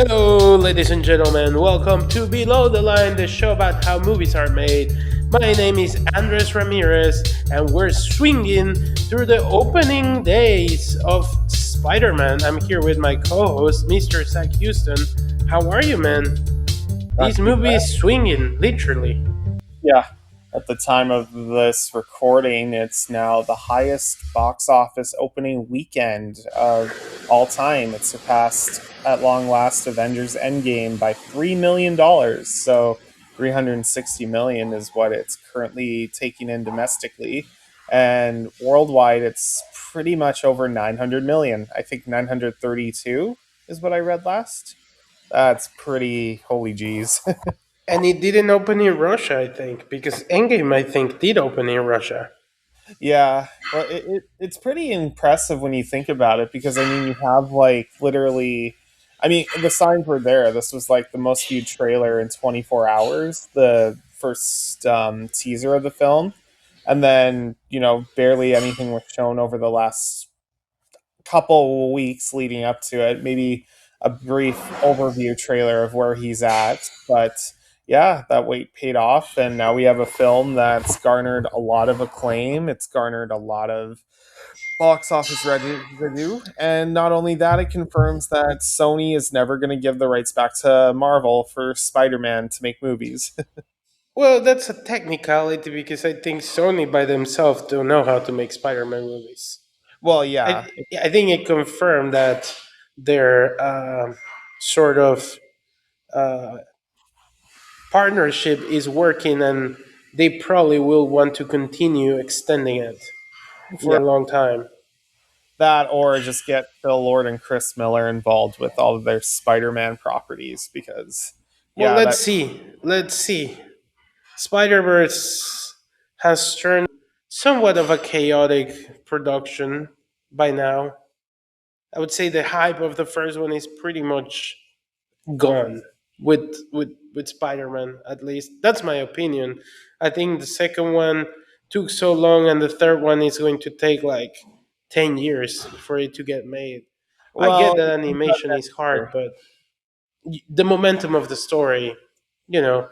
Hello, ladies and gentlemen. Welcome to Below the Line, the show about how movies are made. My name is Andres Ramirez, and we're swinging through the opening days of Spider Man. I'm here with my co host, Mr. Zach Houston. How are you, man? Not This too movie bad. is swinging, literally. Yeah. At the time of this recording, it's now the highest box office opening weekend of all time. It surpassed, at long last, Avengers Endgame by $3 million. So 360 million is what it's currently taking in domestically. And worldwide, it's pretty much over 900 million. I think 932 is what I read last. That's pretty holy jeez. And it didn't open in Russia, I think, because Endgame, I think, did open in Russia. Yeah, well, it's pretty impressive when you think about it because I mean, you have like literally, I mean, the signs were there. This was like the most viewed trailer in 24 hours, the first teaser of the film. And then, barely anything was shown over the last couple weeks leading up to it. Maybe a brief overview trailer of where he's at. But yeah, that wait paid off. And now we have a film that's garnered a lot of acclaim. It's garnered a lot of box office revenue. And not only that, it confirms that Sony is never going to give the rights back to Marvel for Spider Man to make movies. Well, that's a technicality because I think Sony by themselves don't know how to make Spider Man movies. Well, yeah. I I think it confirmed that their sort of uh, partnership is working, and they probably will want to continue extending it for Yeah. a long time. That or just get Phil Lord and Chris Miller involved with all of their Spider Man properties because, Well, yeah, let's that see. Let's see. Spider Verse has turned somewhat of a chaotic production by now. I would say the hype of the first one is pretty much gone with Spider-Man. At least that's my opinion. I think the second one took so long, and the third one is going to take like 10 years for it to get made. I get well, that it comes out animation is next hard, year. but the momentum of the story, you know,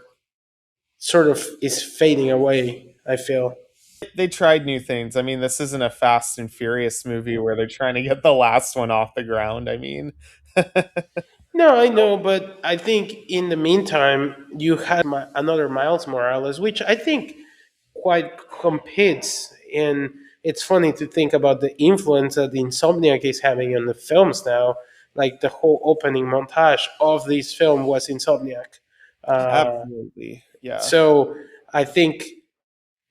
sort of is fading away. I feel. They tried new things. I mean, this isn't a Fast and Furious movie where they're trying to get the last one off the ground. I mean, No, I know, but I think in the meantime you had another Miles Morales, which I think quite competes. And it's funny to think about the influence that the Insomniac is having on the films now. Like the whole opening montage of this film was Insomniac. Uh, absolutely. Yeah. so I think,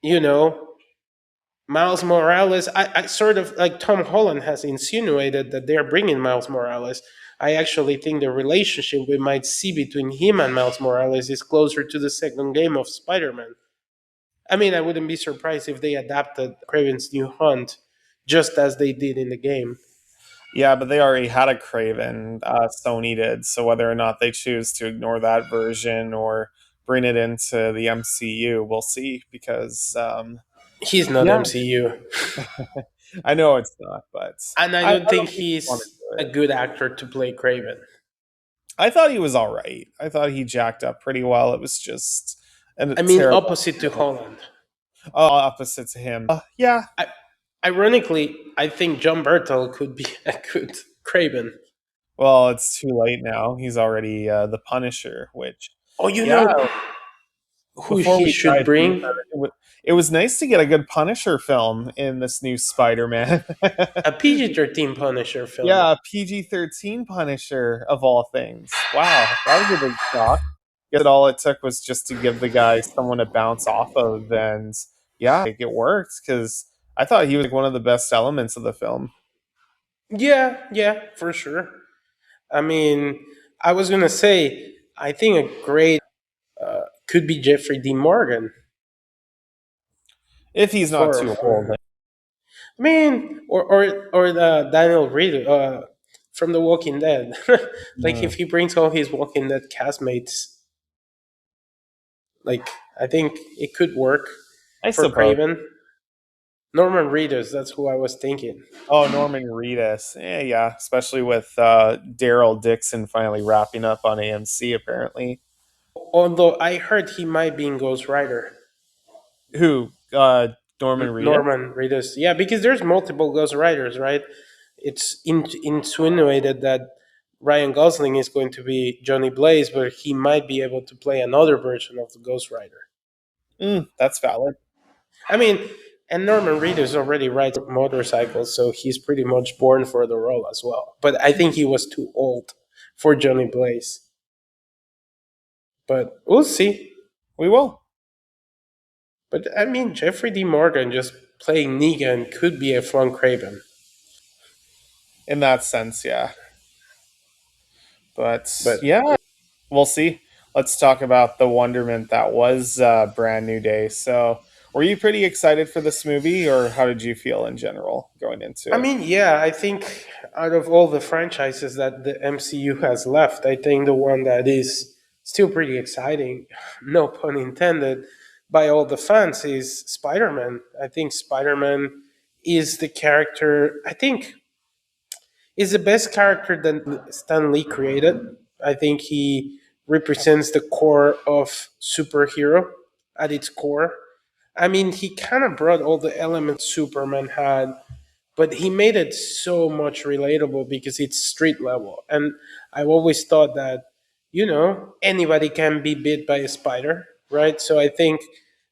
you know, Miles Morales, I sort of like Tom Holland has insinuated that they're bringing Miles Morales. I actually think the relationship we might see between him and Miles Morales is closer to the second game of Spider Man. I mean, I wouldn't be surprised if they adapted Craven's New Hunt just as they did in the game. Yeah, but they already had a Craven, Sony did. So whether or not they choose to ignore that version or bring it into the MCU, we'll see. Because, He's not yeah, MCU. I know it's not, but And I I don't think don't think they want to he's do a it. good actor to play Craven. I thought he was all right. I thought he jacked up pretty well. It was just a I mean, terrible opposite to Holland. opposite to him. Yeah. I, ironically, I think John Bertel could be a good Craven. Well, it's too late now. He's already the Punisher, which, Oh, you yeah, know who before he we should dive deeper, bring? it was nice to get a good Punisher film in this new Spider Man. A PG-13 Punisher film. Yeah, PG-13 Punisher of all things. Wow, that was a big shock. Guess all it took was just to give the guy someone to bounce off of, and yeah, it worked because I thought he was like one of the best elements of the film. Yeah, yeah, for sure. I mean, I was gonna say, I think a great could be Jeffrey D. Morgan If he's not too old. for I mean, or the Daniel Reed from The Walking Dead. Like Mm, if he brings all his Walking Dead castmates, like I think it could work I for suppose. Craven. Norman Reedus, that's who I was thinking. Oh, Norman Reedus. Yeah, especially with Daryl Dixon finally wrapping up on AMC, apparently. Although I heard he might be in Ghost Rider. Who? Norman Reedus? Norman Reedus. Yeah, because there's multiple Ghost Riders, right? It's insinuated that Ryan Gosling is going to be Johnny Blaze, but he might be able to play another version of the Ghost Rider. That's valid. I mean, and Norman Reedus already rides motorcycles, so he's pretty much born for the role as well. But I think he was too old for Johnny Blaze. But we'll see. We will. But I mean, Jeffrey D. Morgan just playing Negan could be a fun Craven. In that sense, yeah. But But yeah, we'll see. Let's talk about the wonderment that was Brand New Day. So, were you pretty excited for this movie, or how did you feel in general going into I it? mean, yeah, I think out of all the franchises that the MCU has left, I think the one that is still pretty exciting, no pun intended, by all the fans is Spider Man. I think Spider Man is the character, I think, is the best character that Stan Lee created. I think he represents the core of superhero at its core. I mean, he kind of brought all the elements Superman had, but he made it so much relatable because it's street level. And I've always thought that, anybody can be bit by a spider, right? So I think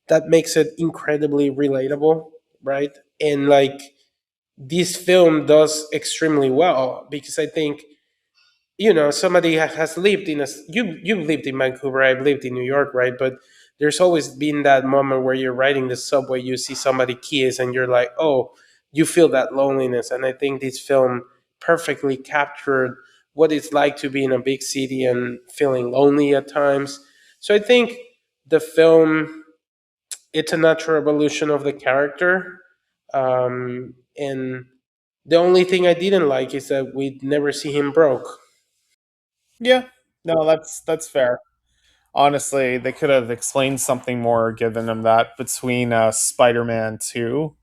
that makes it incredibly relatable, right? And like this film does extremely well because I think somebody has lived in a you've lived in Vancouver, I've lived in New York, right? But there's always been that moment where you're riding the subway, you see somebody kiss and you're like, oh, you feel that loneliness. And I think this film perfectly captured what it's like to be in a big city and feeling lonely at times. So I think the film, it's a natural evolution of the character. And the only thing I didn't like is that we'd never see him broke. Yeah, no, that's fair. Honestly, they could have explained something more, given him that between Spider-Man 2,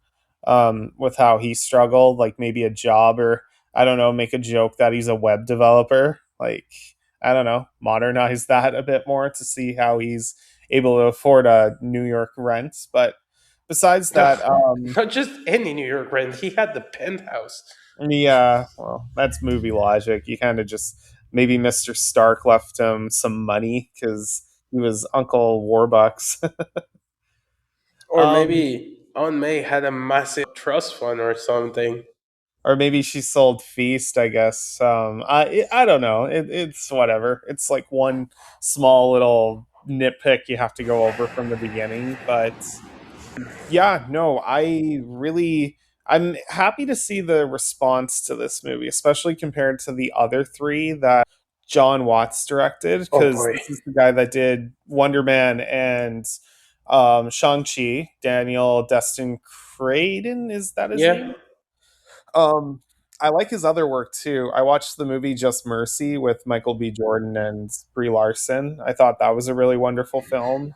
with how he struggled, like maybe a job, or I don't know, make a joke that he's a web developer. Like, I don't know, modernize that a bit more to see how he's able to afford a New York rent. But besides that, Not just any New York rent. He had the penthouse. yeah, well, that's movie logic. You kind of just maybe Mr. Stark left him some money because he was Uncle Warbucks. Or um, maybe Aunt May had a massive trust fund or something. or maybe she sold Feast. I guess. I don't know. It's whatever. It's like one small little nitpick you have to go over from the beginning, but yeah, no, I'm happy to see the response to this movie, especially compared to the other three that John Watts directed, Oh because boy. this is the guy that did Wonder Man and Shang-Chi. Daniel Destin Creighton, is that his Yeah. name? Um, I like his other work too. I watched the movie Just Mercy with Michael B. Jordan and Brie Larson. I thought that was a really wonderful film.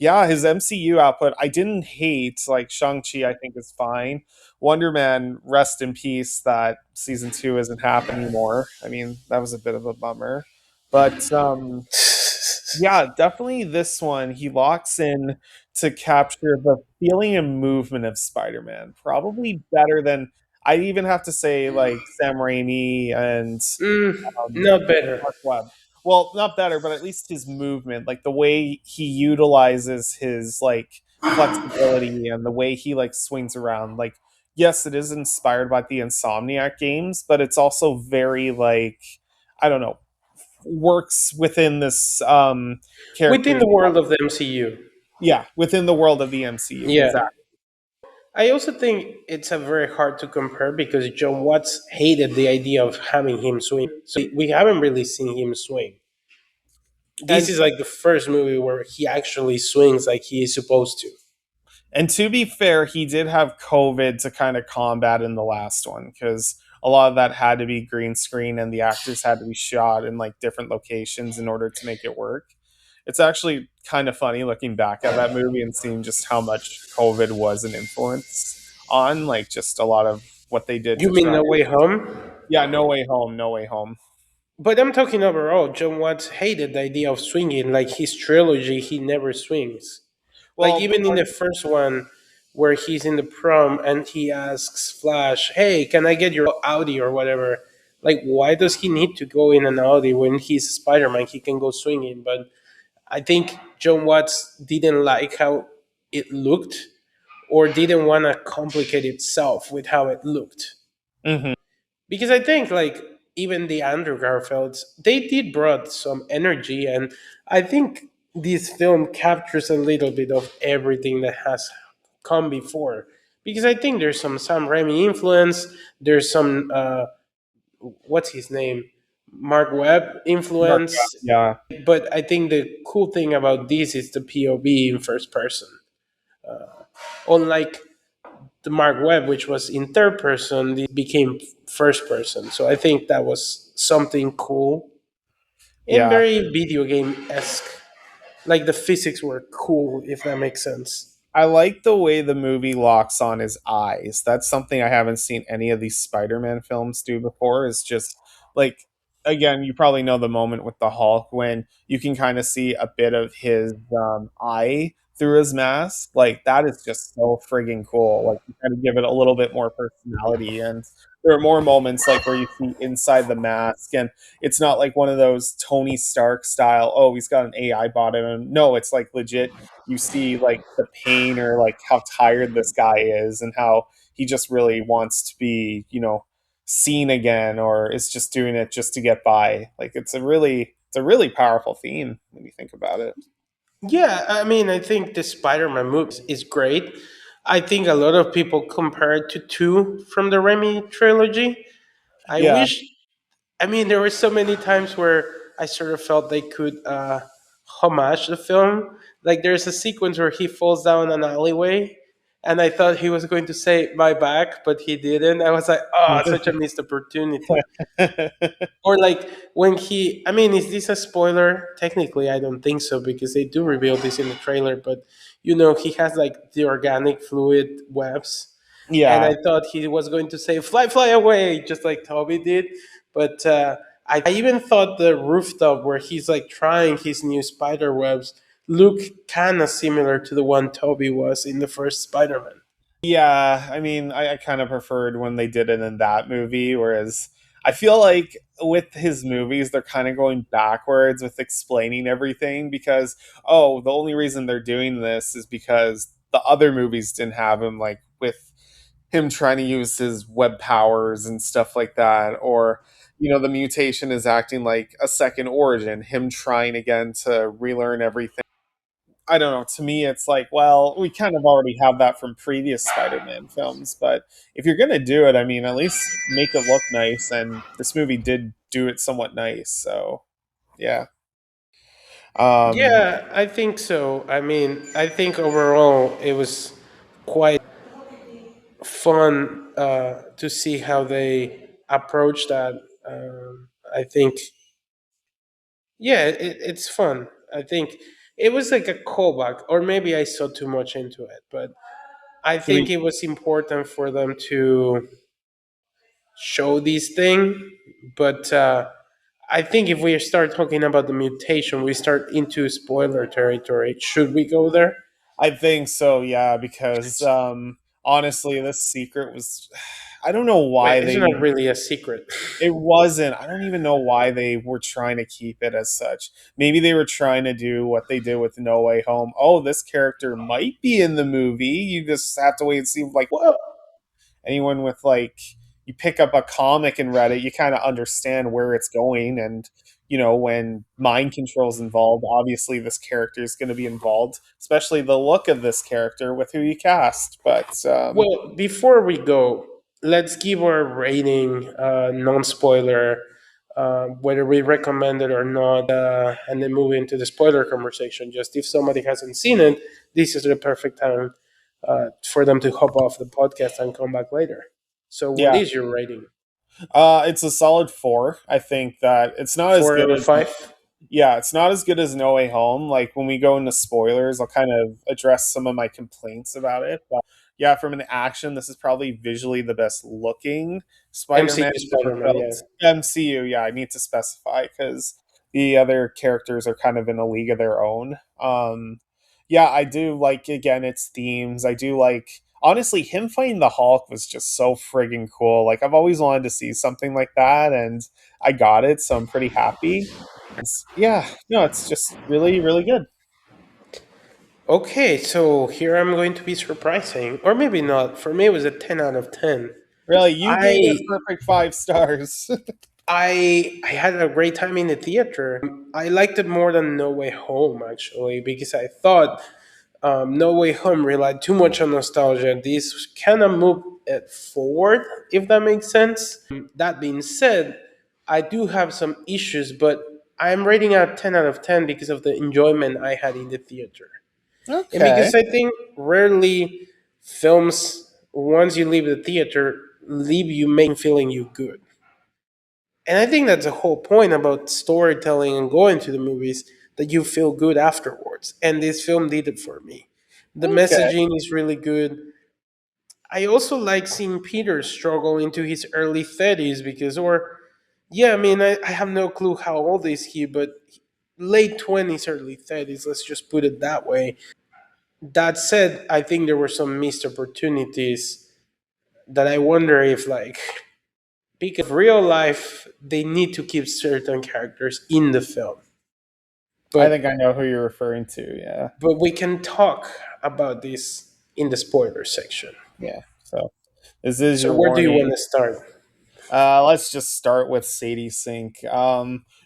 Yeah, his MCU output I didn't hate. Like Shang-Chi, I think is fine. Wonder Man, rest in peace. That season 2 isn't happening anymore. I mean, that was a bit of a bummer. But yeah, definitely this one. He locks in to capture the feeling and movement of Spider-Man. Probably better than I'd even have to say like Sam Raimi and um, Not better. Mark Webb. Well, not better, but at least his movement, like the way he utilizes his like flexibility and the way he like swings around. Like, yes, it is inspired by the Insomniac games, but it's also very like I don't know, works within this Within character's the world of the MCU. yeah, within the world of the MCU. Yeah. Exactly. I also think it's a very hard to compare because John Watts hated the idea of having him swing. So we haven't really seen him swing. This And is like the first movie where he actually swings like he is supposed to. to be fair, he did have COVID to kind of combat in the last one because a lot of that had to be green screen and the actors had to be shot in like different locations in order to make it work. It's actually kind of funny looking back at that movie and seeing just how much COVID was an influence on, like, just a lot of what they did You to mean try. No Way Home? Yeah, No Way Home, No Way Home. But I'm talking overall. John Watts hated the idea of swinging. Like his trilogy, he never swings. Like Well, even in the first one, where he's in the prom and he asks Flash, "Hey, can I get your Audi or whatever?" Like, why does he need to go in an Audi when he's Spider Man? He can go swinging. But I think John Watts didn't like how it looked, or didn't want to complicate itself with how it looked. mhm. Because I think like even the Andrew Garfields, they did brought some energy, and I think this film captures a little bit of everything that has come before. Because I think there's some Sam Raimi influence, there's some what's his name, Mark Webb Mark, influence, yeah, but I think the cool thing about this is the POV in first person. Unlike the Mark Webb, which was in third person, this became first person. So I think that was something cool and yeah. very video game esque. Like the physics were cool, if that makes sense. I like the way the movie locks on his eyes. That's something I haven't seen any of these Spider-Man films do before. Is just like, again, you probably know the moment with the Hulk when you can kind of see a bit of his eye through his mask. Like that is just so friggin' cool. Like you kind of give it a little bit more personality, and there are more moments like where you see inside the mask, and it's not like one of those Tony Stark style. Oh, he's got an AI bot in him. No, it's like legit you see like the pain or like how tired this guy is and how he just really wants to be, seen again or is just doing it just to get by. Like it's a really powerful theme when you think about it. Yeah, I mean, I think the Spider Man movie is great. I think a lot of people compare it to two from the Raimi trilogy. I Yeah. wish, I mean, there were so many times where I sort of felt they could homage the film. Like there's a sequence where he falls down an alleyway, and I thought he was going to say "my back," but he didn't. I was like, "Oh, such a missed opportunity." Or like when he, I mean, is this a spoiler? Technically, I don't think so because they do reveal this in the trailer. But he has like the organic fluid webs, and Yeah. I thought he was going to say "fly, fly away," just like Toby did. But I even thought the rooftop where he's like trying his new spider webs looked kind of similar to the one Toby was in the first Spider-Man. Yeah, I mean, I kind of preferred when they did it in that movie, whereas I feel like with his movies, they're kind of going backwards with explaining everything because, oh, the only reason they're doing this is because the other movies didn't have him, like with him trying to use his web powers and stuff like that, or, the mutation is acting like a second origin, him trying again to relearn everything. I don't know. To me, it's like, well, we kind of already have that from previous Spider-Man films, but if you're gonna do it, I mean, at least make it look nice. And this movie did do it somewhat nice, so yeah. Um, Yeah, I think so. I mean, I think overall it was quite fun to see how they approach that. I think, yeah, it's fun. I think it was like a callback, or maybe I saw too much into it, but I do think we? it was important for them to show this thing. But I think if we start talking about the mutation, we start into spoiler territory. Should we go there? I think so, yeah, because honestly, this secret was. I don't know Wait, why it's they. not really a secret. It wasn't. I don't even know why they were trying to keep it as such. Maybe they were trying to do what they did with No Way Home. Oh, this character might be in the movie. You just have to wait and see. Like Well, anyone with like, you pick up a comic and read it, you kind of understand where it's going. And when mind control's involved, obviously this character is going to be involved, especially the look of this character with who you cast. But Well, before we go, let's give our rating, non-spoiler, whether we recommend it or not, and then move into the spoiler conversation. Just if somebody hasn't seen it, this is the perfect time for them to hop off the podcast and come back later. So, what yeah, is your rating? it's a solid 4. I think that it's not as Four good out of as five. Yeah, it's not as good as No Way Home. Like when we go into spoilers, I'll kind of address some of my complaints about it. But yeah, from an action, this is probably visually the best looking Spider-Man MCU I've ever Spider-Man, felt. yeah. MCU, yeah, I need to specify because the other characters are kind of in a league of their own. Yeah, I do like again its themes. I do like honestly him fighting the Hulk was just so friggin' cool. Like I've always wanted to see something like that, and I got it, so I'm pretty happy. Yeah, no, it's just really, really good. Okay, so here I'm going to be surprising, or maybe not. For me, it was a 10 out of 10. Really, you gave it I a perfect 5 stars. I had a great time in the theater. I liked it more than No Way Home actually because I thought No Way Home relied too much on nostalgia. This kind of moved it forward, if that makes sense. That being said, I do have some issues, but I'm rating out 10 out of 10 because of the enjoyment I had in the theater. And Okay. because I think rarely films, once you leave the theater, leave you making feeling you good. And I think that's the whole point about storytelling and going to the movies that you feel good afterwards. And this film did it for me. The Okay. messaging is really good. I also like seeing Peter struggle into his early 30s because, or, yeah, I mean, I have no clue how old is he, but late 20s, early 30s, let's just put it that way. That said, I think there were some missed opportunities that I wonder if, like, because of real life, they need to keep certain characters in the film. I think I But know who you're referring to. Yeah. we can talk about this in the spoiler section. Yeah. So this is So your where do you want warning. to start? Let's just start with Sadie Sink.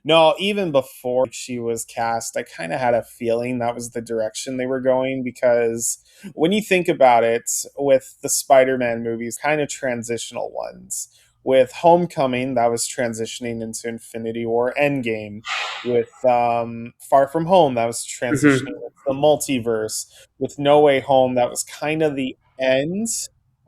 No, even before she was cast, I kind of had a feeling that was the direction they were going because when you think about it, with the Spider-Man movies, kind of transitional ones. With Homecoming, that was transitioning into Infinity War, Endgame. With Far From Home, that was transitioning Hmm. into the multiverse. With No Way Home, that was kind of the end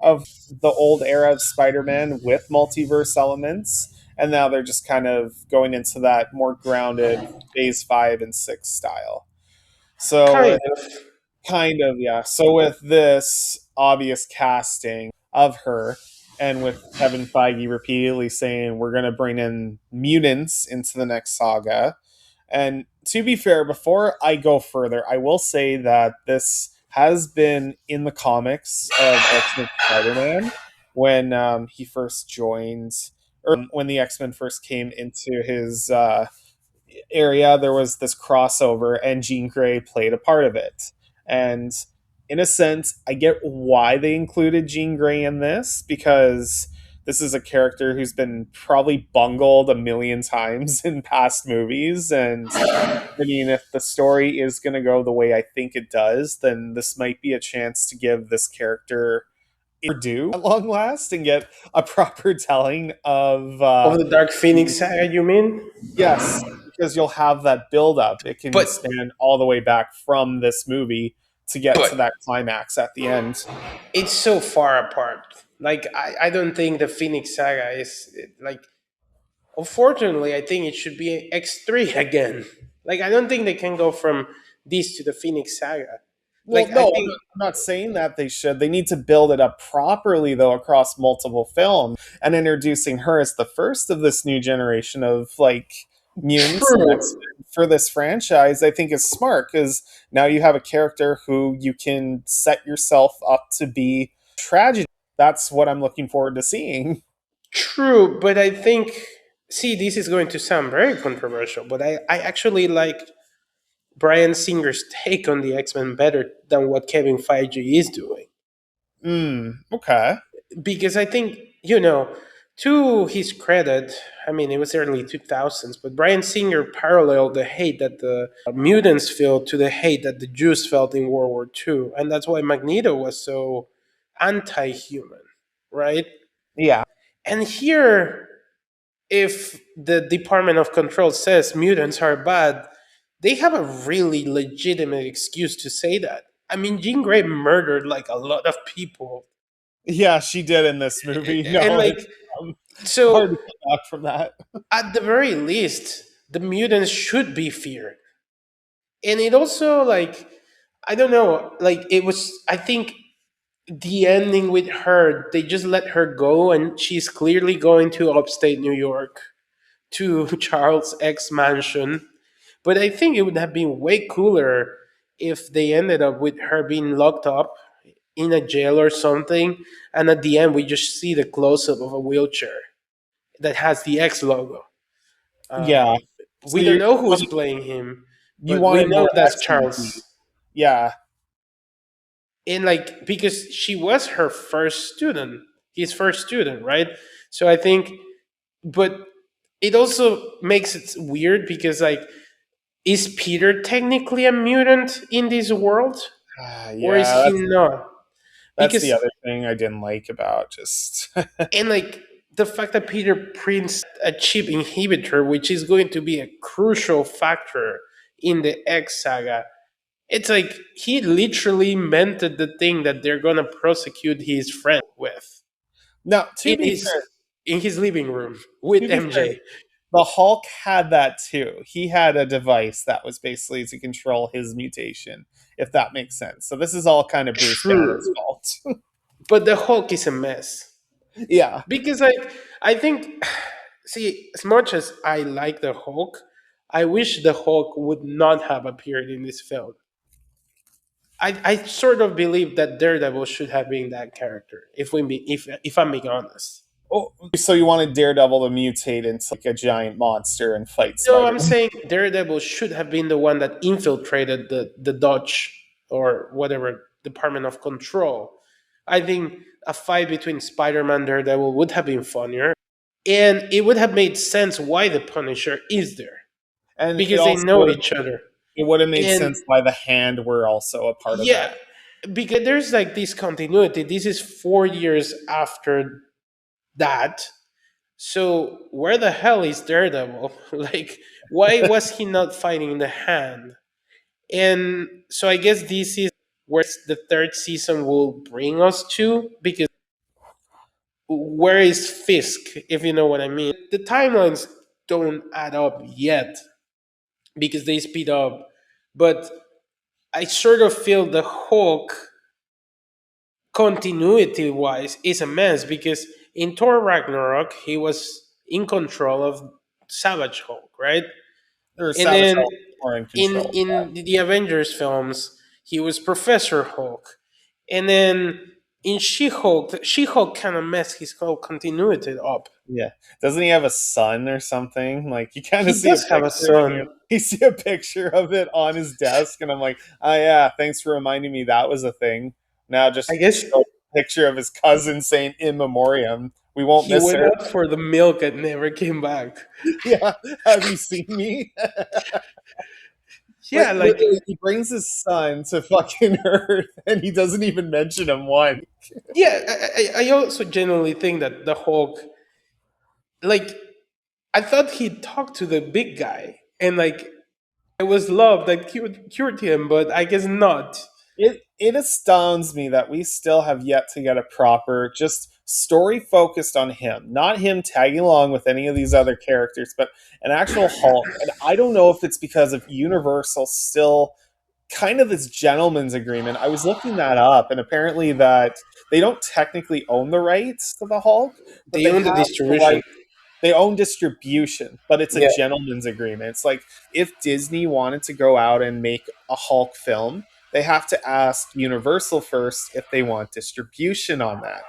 of the old era of Spider-Man with multiverse elements, and now they're just kind of going into that more grounded Phase 5 and 6 style. So Kind with of. kind of yeah, so with this obvious casting of her, and with Kevin Feige repeatedly saying we're going to bring in mutants into the next saga, and to be fair, before I go further, I will say that this has been in the comics of X-Men Spider-Man when he first joined, or when the X-Men first came into his area. There was this crossover, and Jean Grey played a part of it. And in a sense, I get why they included Jean Grey in this because this is a character who's been probably bungled a million times in past movies, and I mean, if the story is going to go the way I think it does, then this might be a chance to give this character due at long last and get a proper telling of Of the Dark Phoenix the saga, you mean? yes, because you'll have that build up. It can But span all the way back from this movie to get but to that climax at the end. it's so far apart. Like I don't think the Phoenix saga is like. Unfortunately, I think it should be X3 again. Like I don't think they can go from this to the Phoenix saga. Well, Like I no, think I'm not saying that they should. They need to build it up properly, though, across multiple films. And introducing her as the first of this new generation of like mutants and X true. for this franchise, I think is smart because now you have a character who you can set yourself up to be tragedy. That's what I'm looking forward to seeing. True, but I think see this is going to sound very controversial, but I actually like Brian Singer's take on the X-Men better than what Kevin Feige is doing. Okay. Because I think, you know, to his credit, I mean, it was early 2000s, but Brian Singer paralleled the hate that the mutants felt to the hate that the Jews felt in World War II. And that's why Magneto was so anti human, right? Yeah. And here, if the Department of Control says mutants are bad, they have a really legitimate excuse to say that. I mean, Jean Grey murdered like a lot of people. Yeah, she did in this movie. And No, like, it's um, hard to so come back from that. at the very least, the mutants should be feared. And it also, like, I don't know, like, it was, I think the ending with her, they just let her go, and she's clearly going to upstate New York to Charles X mansion. But I think it would have been way cooler if they ended up with her being locked up in a jail or something, and at the end we just see the close up of a wheelchair that has the X logo. Yeah. So We don't know who's playing him, you but we wanted know more that's X and Z. Charles. Yeah. And like, because she was her first student, his first student, right? So I think, but it also makes it weird because, like, is Peter technically a mutant in this world, or is Yeah, he not? that's the Because, other thing I didn't like about just and like, the fact that Peter prints a chip inhibitor, which is going to be a crucial factor in the X saga, it's like he literally invented the thing that they're gonna prosecute his friend with now in his living room with to be fair, MJ. the Hulk had that too. He had a device that was basically to control his mutation, if that makes sense. So this is all kind of Bruce Banner's True, fault. but the Hulk is a mess Yeah. because, like, I think, see, as much as I like the Hulk, I wish the Hulk would not have appeared in this film. I sort of believe that Daredevil should have been that character. If I'm being honest. Oh, so you wanted Daredevil to mutate into like a giant monster and fight No, I'm Spider-Man. saying Daredevil should have been the one that infiltrated the Dutch or whatever Department of Control. I think a fight between Spider-Man and Daredevil would have been funnier, and it would have made sense why the Punisher is there And it because they also know each other. would have made And sense why the Hand were also a part of that. yeah, because there's like this continuity. This is 4 years after that. So where the hell is Daredevil? Like, why was he not fighting the Hand? And so I guess this is where the third season will bring us to, because where is Fisk, if you know what I mean? The timelines don't add up yet because they speed up, but I sort of feel the Hulk, continuity wise, is a mess because in Thor Ragnarok he was in control of Savage Hulk, right? Or And Savage then Hulk more in control. in the Avengers films, he was Professor Hulk. And then in She Hulk kind of messed his whole continuity up. Yeah. Doesn't he have a son or something? Like you kind of He see a does have a picture of him. son. You see a picture of it on his desk, and I'm like, oh yeah, thanks for reminding me that was a thing. Now I just guess show a picture of his cousin saying in memoriam. We won't he miss went her. out for the milk and never came back. Yeah. Have you seen me? Yeah, Like like, literally, he brings his son to fucking Earth, and he doesn't even mention him once. yeah, I also genuinely think that the Hulk, like, I thought he'd talk to the big guy, and like, it was love that cured him, but I guess not. It astounds me that we still have yet to get a proper just story focused on him, not him tagging along with any of these other characters, but an actual Hulk. And I don't know if it's because of Universal still kind of this gentleman's agreement. I was looking that up, and apparently that they don't technically own the rights to the Hulk, but They they own the have the distribution. right. They own distribution, but it's a Yeah, gentleman's agreement. It's like if Disney wanted to go out and make a Hulk film, they have to ask Universal first if they want distribution on that.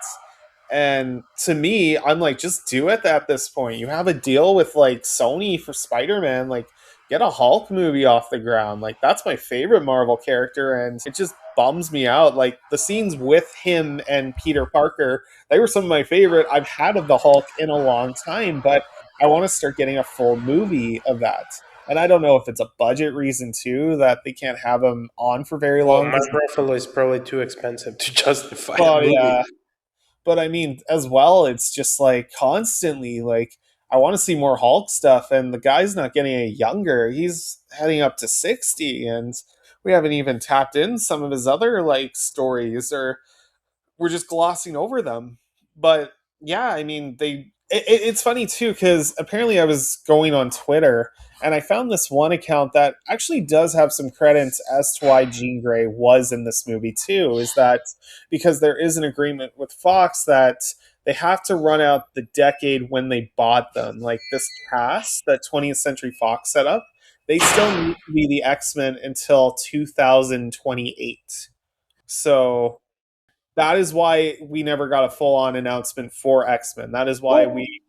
And to me, I'm like, just do it at this point. You have a deal with like Sony for Spider-Man, like get a Hulk movie off the ground. Like that's my favorite Marvel character, and it just bums me out. Like the scenes with him and Peter Parker, they were some of my favorite I've had of the Hulk in a long time, but I want to start getting a full movie of that. And I don't know if it's a budget reason too that they can't have him on for very well, long. Mark Because, Ruffalo is probably too expensive to justify a well, movie. yeah, but I mean, as well, it's just like constantly like I want to see more Hulk stuff, and the guy's not getting any younger. He's heading up to 60, and we haven't even tapped in some of his other like stories, or we're just glossing over them. But yeah, I mean, they It's funny too because apparently I was going on Twitter and I found this one account that actually does have some credence as to why Jean Grey was in this movie too. Is that because there is an agreement with Fox that they have to run out the decade when they bought them, like this cast that 20th Century Fox set up. They still need to be the X Men until 2028. So that is why we never got a full on announcement for X Men. That is why Well, we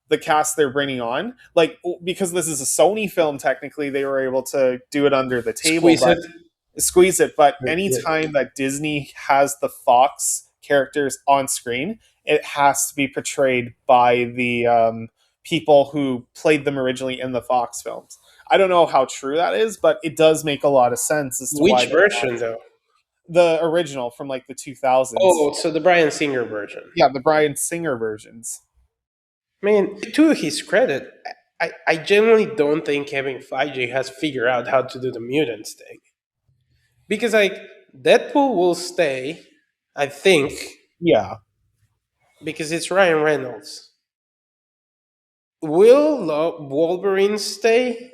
the cast they're bringing on. Like because this is a Sony film, technically they were able to do it under the table, squeeze but it. squeeze it. But Yeah. anytime that Disney has the Fox characters on screen, it has to be portrayed by the people who played them originally in the Fox films. I don't know how true that is, but it does make a lot of sense as to why Which they version though? the original from like the 2000s. Oh, so the Brian Singer version. Yeah, the Bryan Singer versions. I mean, to his credit, I genuinely don't think Kevin Feige has figured out how to do the mutants thing. Because like Deadpool will stay, I think, Yeah. because it's Ryan Reynolds. Will Wolverine stay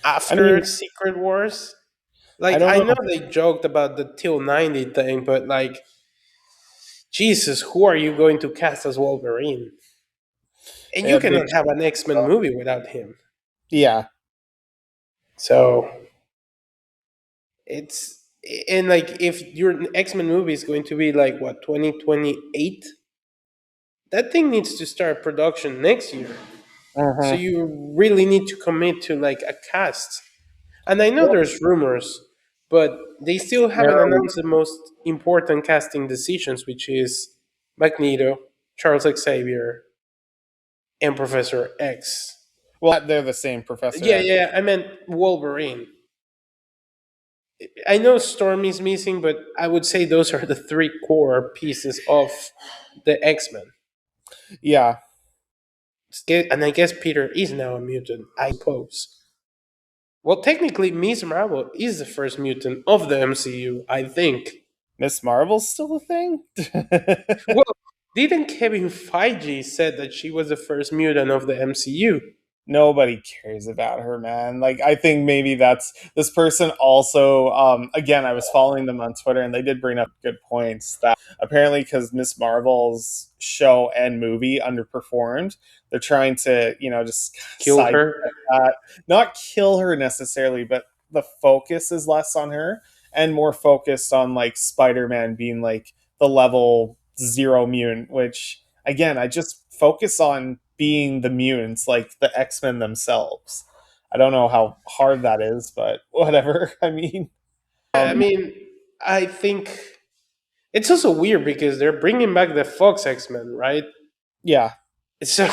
I after mean, Secret Wars? I Like don't I know know. they joked about the till 90 thing, but like Jesus, who are you going to cast as Wolverine? And you Big cannot have an X-Men movie without him. yeah. So it's and like if your X-Men movie is going to be like what 2028, that thing needs to start production next year. So Hmm. you really need to commit to like a cast. And I know Well, there's rumors, but they still haven't narrow. announced the most important casting decisions, which is Magneto, Charles Xavier, and Professor X. Well, they're the same Professor Yeah, X. yeah, I meant Wolverine. I know Storm is missing, but I would say those are the three core pieces of the X Men. Yeah, And I guess Peter is now a mutant, I suppose. Well, technically, Miss Marvel is the first mutant of the MCU, I think. Miss Marvel's still a thing. Well, didn't Kevin Feige said that she was the first mutant of the MCU? Nobody cares about her, man. Like I think maybe that's this person also again, I was following them on Twitter and they did bring up good points that apparently cuz Miss Marvel's show and movie underperformed, they're trying to, just Kill side her? not kill her necessarily, but the focus is less on her and more focused on like Spider-Man being like the level 0 mutant, which again, I just focus on being the mutants, like the X-Men themselves. I don't know how hard that is, but whatever. I mean, I mean, I think it's also weird because they're bringing back the Fox X Men, right? yeah, So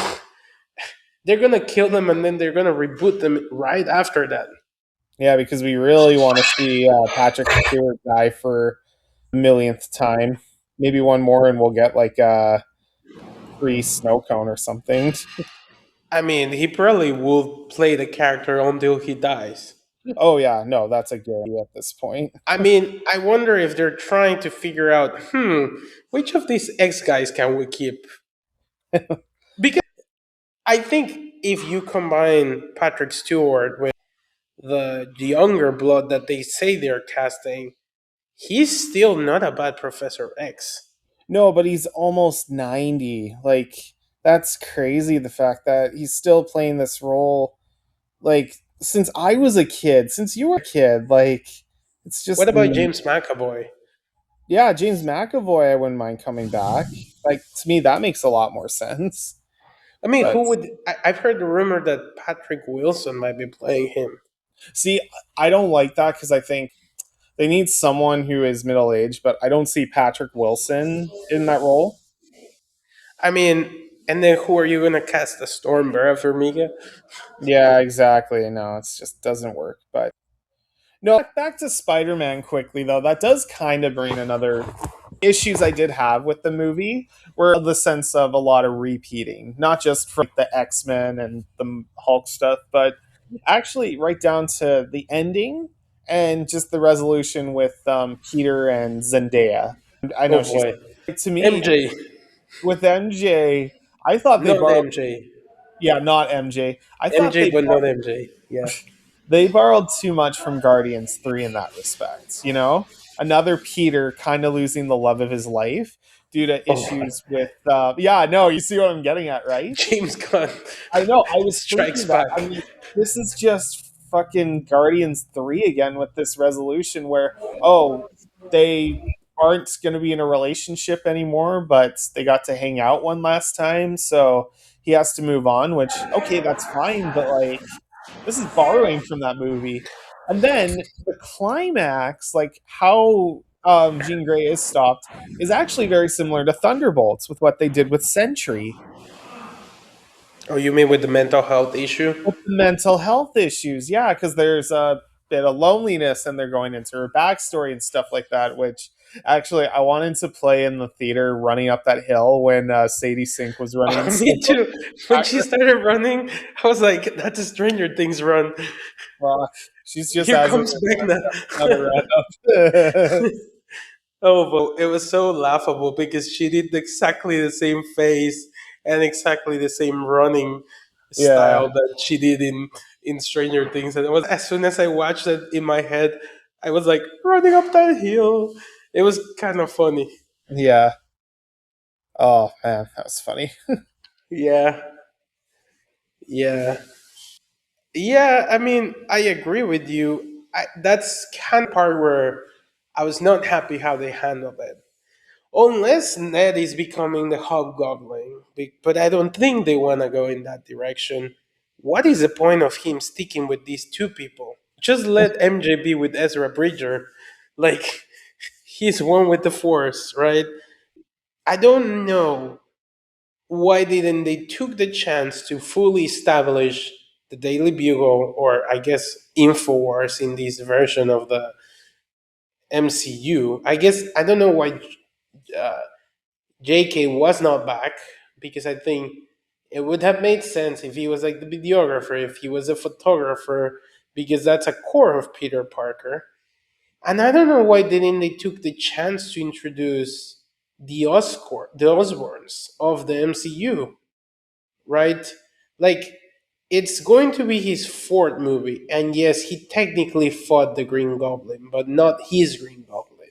they're gonna kill them and then they're gonna reboot them right after that. yeah, because we really want to see Patrick Stewart die for the millionth time. Maybe one more, and we'll get like a free snow cone or something. I mean, he probably will play the character until he dies. Oh yeah, no, that's a guarantee at this point. I mean, I wonder if they're trying to figure out, which of these X guys can we keep? Because I think if you combine Patrick Stewart with the younger blood that they say they're casting, he's still not a bad Professor X. No, but he's almost 90. Like that's crazy the fact that he's still playing this role like since I was a kid, since you were a kid, like it's What just about James McAvoy? yeah, James McAvoy I wouldn't mind coming back. Like to me that makes a lot more sense. I mean, But who would? I've heard the rumor that Patrick Wilson might be playing him. see, I don't like that because I think they need someone who is middle aged, but I don't see Patrick Wilson in that role. I mean, and then who are you going to cast the Stormbearer for Mika? Yeah, exactly. No, it just doesn't work. But no, back to Spider Man quickly though. That does kind of bring another issues I did have with the movie were the sense of a lot of repeating, not just from the X Men and the Hulk stuff, but actually right down to the ending and just the resolution with Peter and Zendaya. I know Oh she's boy, to me. MJ. with MJ, I thought they Not borrowed. MJ. Yeah, not MJ. I thought MJ, but not MJ. Yeah. they borrowed too much from Guardians 3 in that respect, you know? Another Peter kind of losing the love of his life due to Oh God. issues with yeah, no, you see what I'm getting at, right? James Gunn I know, I was strikes thinking that. back. I mean, this is just fucking Guardians 3 again with this resolution where oh, they aren't going to be in a relationship anymore, but they got to hang out one last time, so he has to move on, which okay, that's fine, but like this is borrowing from that movie. And then the climax, like how Jean Grey is stopped, is actually very similar to Thunderbolts with what they did with Sentry, Oh, you mean with the mental health issue? with the mental health issues. Yeah, because there's a bit of loneliness and they're going into her backstory and stuff like that, which actually I wanted to play in the theater running up that hill when Sadie Sink was running. So Me too. When she started running, I was like, "That's a Stranger Things run." fuck, she's just Here as comes Vecna. another run up. Oh, but it was so laughable because she did exactly the same face and exactly the same running Yeah, style that she did in Stranger Things. And it was as soon as I watched it in my head, I was like running up that hill. It was kind of funny. yeah. Oh man, that was funny. Yeah, yeah, yeah. I mean, I agree with you. That's kind of part where I was not happy how they handled it. Unless Ned is becoming the Hobgoblin, but I don't think they want to go in that direction. What is the point of him sticking with these two people? Just let MJ be with Ezra Bridger. Like, he's one with the Force, right? I don't know why didn't they took the chance to fully establish the Daily Bugle, or I guess Infowars in this version of the MCU. I guess I don't know why uh, JK was not back, because I think it would have made sense if he was like the videographer, if he was a photographer, because that's a core of Peter Parker. And I don't know why didn't they took the chance to introduce the Osborns of the MCU, right? Like, it's going to be his fourth movie, and yes, he technically fought the Green Goblin, but not his Green Goblin.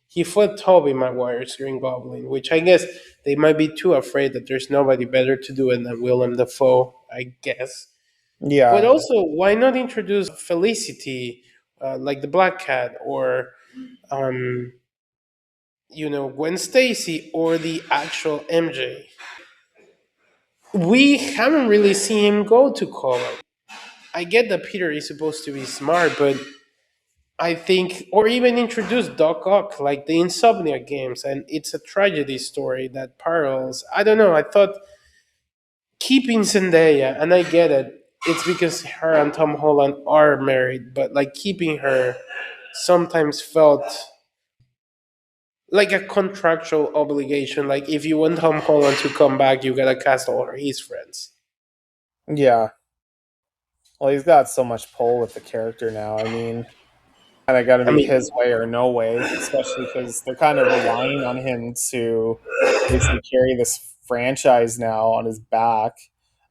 He fought Tobey Maguire's Green Goblin, which I guess they might be too afraid that there's nobody better to do it than Willem Dafoe, I guess. But Yeah, also, why not introduce Felicity, like the Black Cat, or um, Gwen Stacy, or the actual MJ? We haven't really seen him go to college. I get that Peter is supposed to be smart, but I think, or even introduce Doc Ock, like the Insomnia games, and it's a tragedy story that parallels. I don't know. I thought keeping Zendaya, and I get it. It's because her and Tom Holland are married, but like keeping her sometimes felt like a contractual obligation. Like if you want Tom Holland to come back, you gotta cast all his friends. yeah. Well, he's got so much pull with the character now. I mean, kind of got to I be mean, his way or no way, especially because they're kind of relying on him to basically carry this franchise now on his back.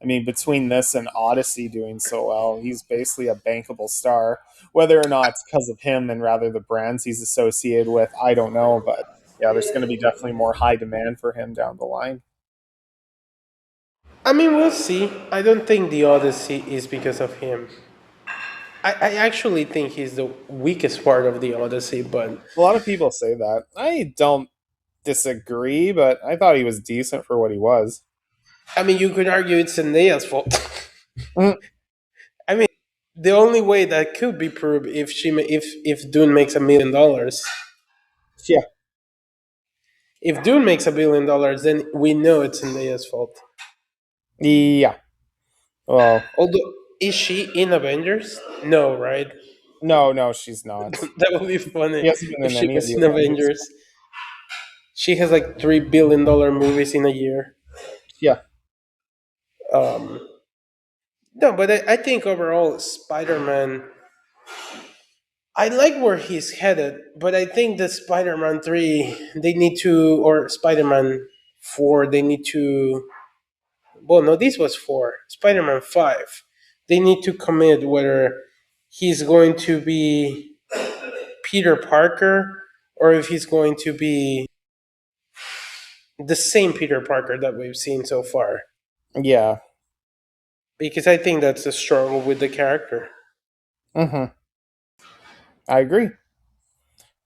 I mean, between this and Odyssey doing so well, he's basically a bankable star. Whether or not it's because of him and rather the brands he's associated with, I don't know. But yeah, there's going to be definitely more high demand for him down the line. we'll see. I don't think the Odyssey is because of him. I actually think he's the weakest part of the Odyssey, but A lot of people say that. I don't disagree, but I thought he was decent for what he was. you could argue it's Zendaya's fault. Mm, I mean, the only way that could be proved if Dune makes $1 million. yeah, If Dune makes $1 billion, then we know it's Zendaya's fault. yeah. Well, Although, is she in Avengers? No, right? no, no, she's not. That would be funny He hasn't been if in she any of was the in Avengers. Avengers. She has like $3 billion movies in a year. Yeah, Um, no, but I think overall, Spider-Man. I like where he's headed, but I think that Spider-Man 3, they need to, or Spider-Man 4, they need to. Well, no, this was 4. Spider Man 5. They need to commit whether he's going to be Peter Parker or if he's going to be the same Peter Parker that we've seen so far. Yeah. Because I think that's the struggle with the character. Hmm. I agree.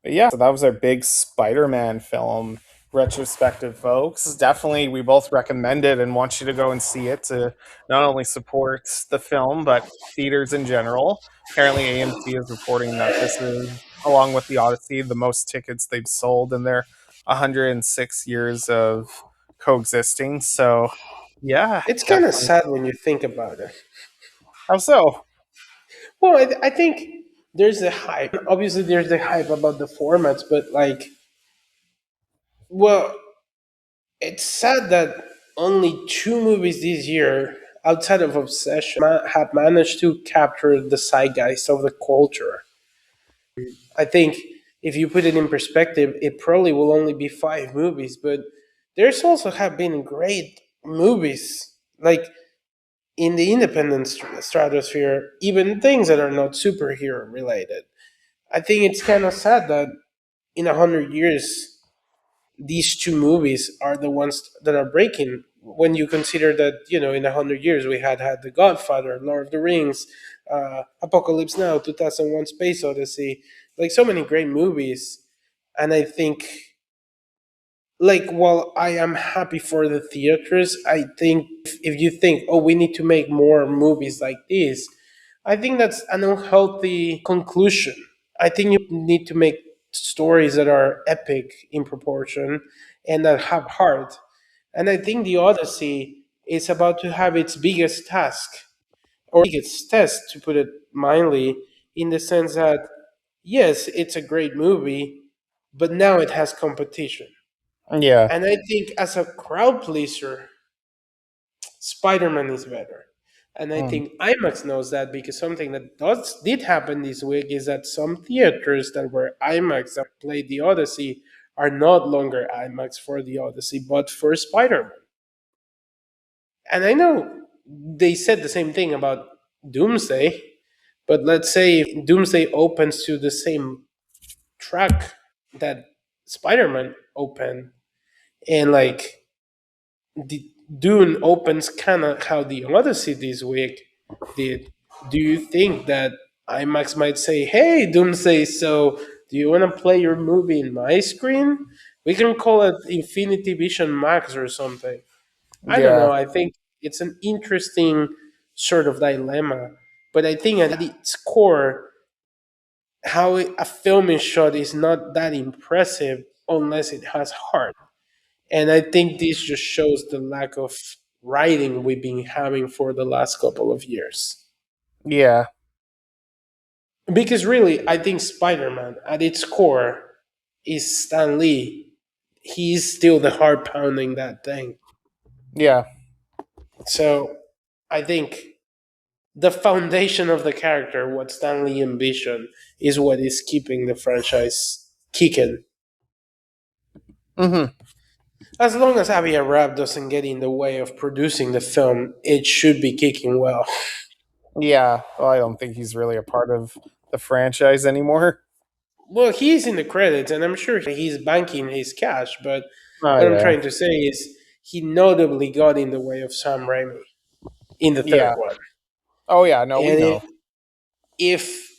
But yeah, so that was our big Spider-Man film retrospective, folks. Definitely, we both recommend it and want you to go and see it to not only support the film but theaters in general. Apparently, AMC is reporting that this is, along with the Odyssey, the most tickets they've sold in their 106 years of coexisting. So, yeah, It's kind of definitely. sad when you think about it. How so? Well, I think there's the hype. Obviously, there's the hype about the formats, but like, well, it's sad that only two movies this year, outside of Obsession, have managed to capture the zeitgeist of the culture. I think if you put it in perspective, it probably will only be five movies, but there's also have been great movies like in the independent stratosphere, even things that are not superhero related. I think it's kind of sad that in 100 years, these two movies are the ones that are breaking. When you consider that, in 100 years we had The Godfather, Lord of the Rings, Apocalypse Now, 2001: Space Odyssey, like so many great movies, and I think like while I am happy for the theaters, I think if you think, oh, we need to make more movies like this, I think that's an unhealthy conclusion. I think you need to make stories that are epic in proportion and that have heart. And I think the Odyssey is about to have its biggest task, or biggest test, to put it mildly, in the sense that yes, it's a great movie, but now it has competition. Yeah. And I think as a crowd pleaser, Spider Man is better. And I Mm. think IMAX knows that because something that did happen this week is that some theaters that were IMAX that played the Odyssey are not longer IMAX for the Odyssey, but for Spider Man. And I know they said the same thing about Doomsday, but let's say if Doomsday opens to the same track that Spider Man opened, and like the Dune opens kind of how the Odyssey this week did. Do you think that IMAX might say, "Hey, Doomsday, so do you want to play your movie in my screen? We can call it Infinity Vision Max or something." I don't Yeah. know. I think it's an interesting sort of dilemma, but I think at its core, how a film is shot is not that impressive unless it has heart. And I think this just shows the lack of writing we've been having for the last couple of years. Yeah. Because really, I think Spider Man at its core is Stan Lee. He's still the heart pounding that thing. Yeah. So I think the foundation of the character, what Stan Lee envisioned, is what is keeping the franchise kicking. Hmm. As long as Avi Arad doesn't get in the way of producing the film, it should be kicking well. Yeah. Well, I don't think he's really a part of the franchise anymore. Well, he's in the credits, and I'm sure he's banking his cash. But Oh what I'm yeah. trying to say is, he notably got in the way of Sam Raimi in the third Yeah. one. Oh yeah. No, we And know. if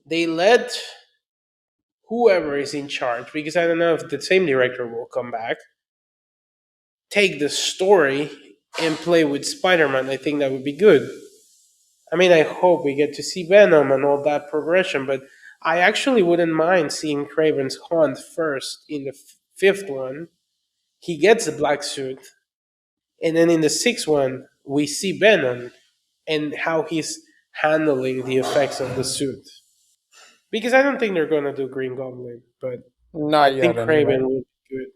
they let whoever is in charge, because I don't know if the same director will come back, take the story and play with Spider-Man, I think that would be good. I mean, I hope we get to see Venom and all that progression, but I actually wouldn't mind seeing Craven's Hunt first in the fifth one. He gets the black suit, and then in the sixth one, we see Venom and how he's handling the effects of the suit. Because I don't think they're gonna do Green Goblin, but I Not yet, think anyway. Craven would be good.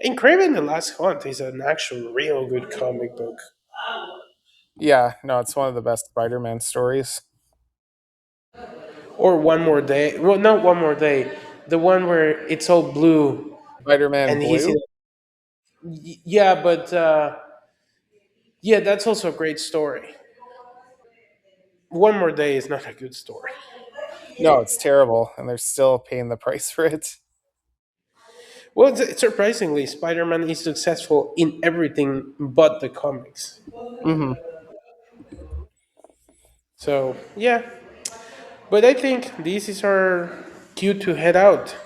And Craven the Last Hunt is an actual real good comic book. Yeah. No, it's one of the best Spider-Man stories. Or One More Day. Well, not One More Day. The one where it's all blue Spider-Man and he's in. Blue. Yeah, but yeah, that's also a great story. One More Day is not a good story. No, it's terrible, and they're still paying the price for it. Well, surprisingly, Spider-Man is successful in everything but the comics. Hmm. So yeah, but I think this is our cue to head out.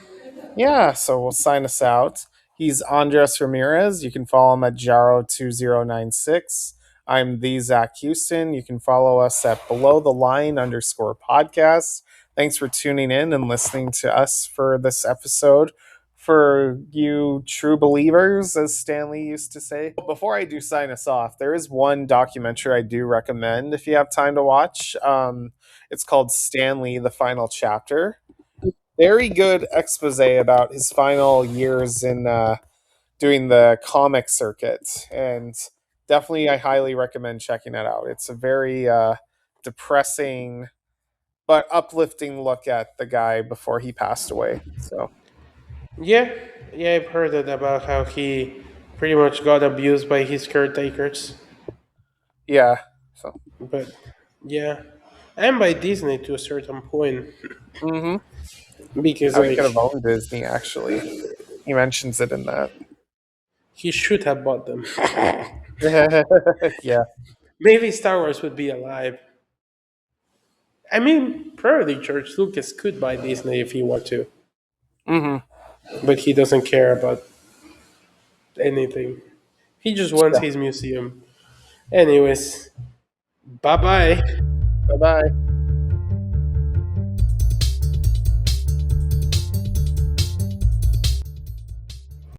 Yeah, so we'll sign us out. He's Andres Ramirez. You can follow him at Jaro2096. I'm the Zach Houston. You can follow us at below the line underscore podcast. Thanks for tuning in and listening to us for this episode. For you true believers, as Stanley used to say. Before I do sign us off, there is one documentary I do recommend if you have time to watch. It's called Stanley, the Final Chapter. Very good expose about his final years in doing the comic circuit, and definitely I highly recommend checking it out. It's a very depressing but uplifting look at the guy before he passed away. So Yeah, yeah, I've heard it about how he pretty much got abused by his caretakers. yeah, so But yeah, and by Disney to a certain point, hmm because how he could like have owned Disney. Actually, he mentions it in that. he should have bought them. Yeah. Maybe Star Wars would be alive. I mean, probably George Lucas could buy Disney if he wanted to, Hmm. but he doesn't care about anything. He just wants Yeah. his museum. Anyways, bye bye. Bye bye.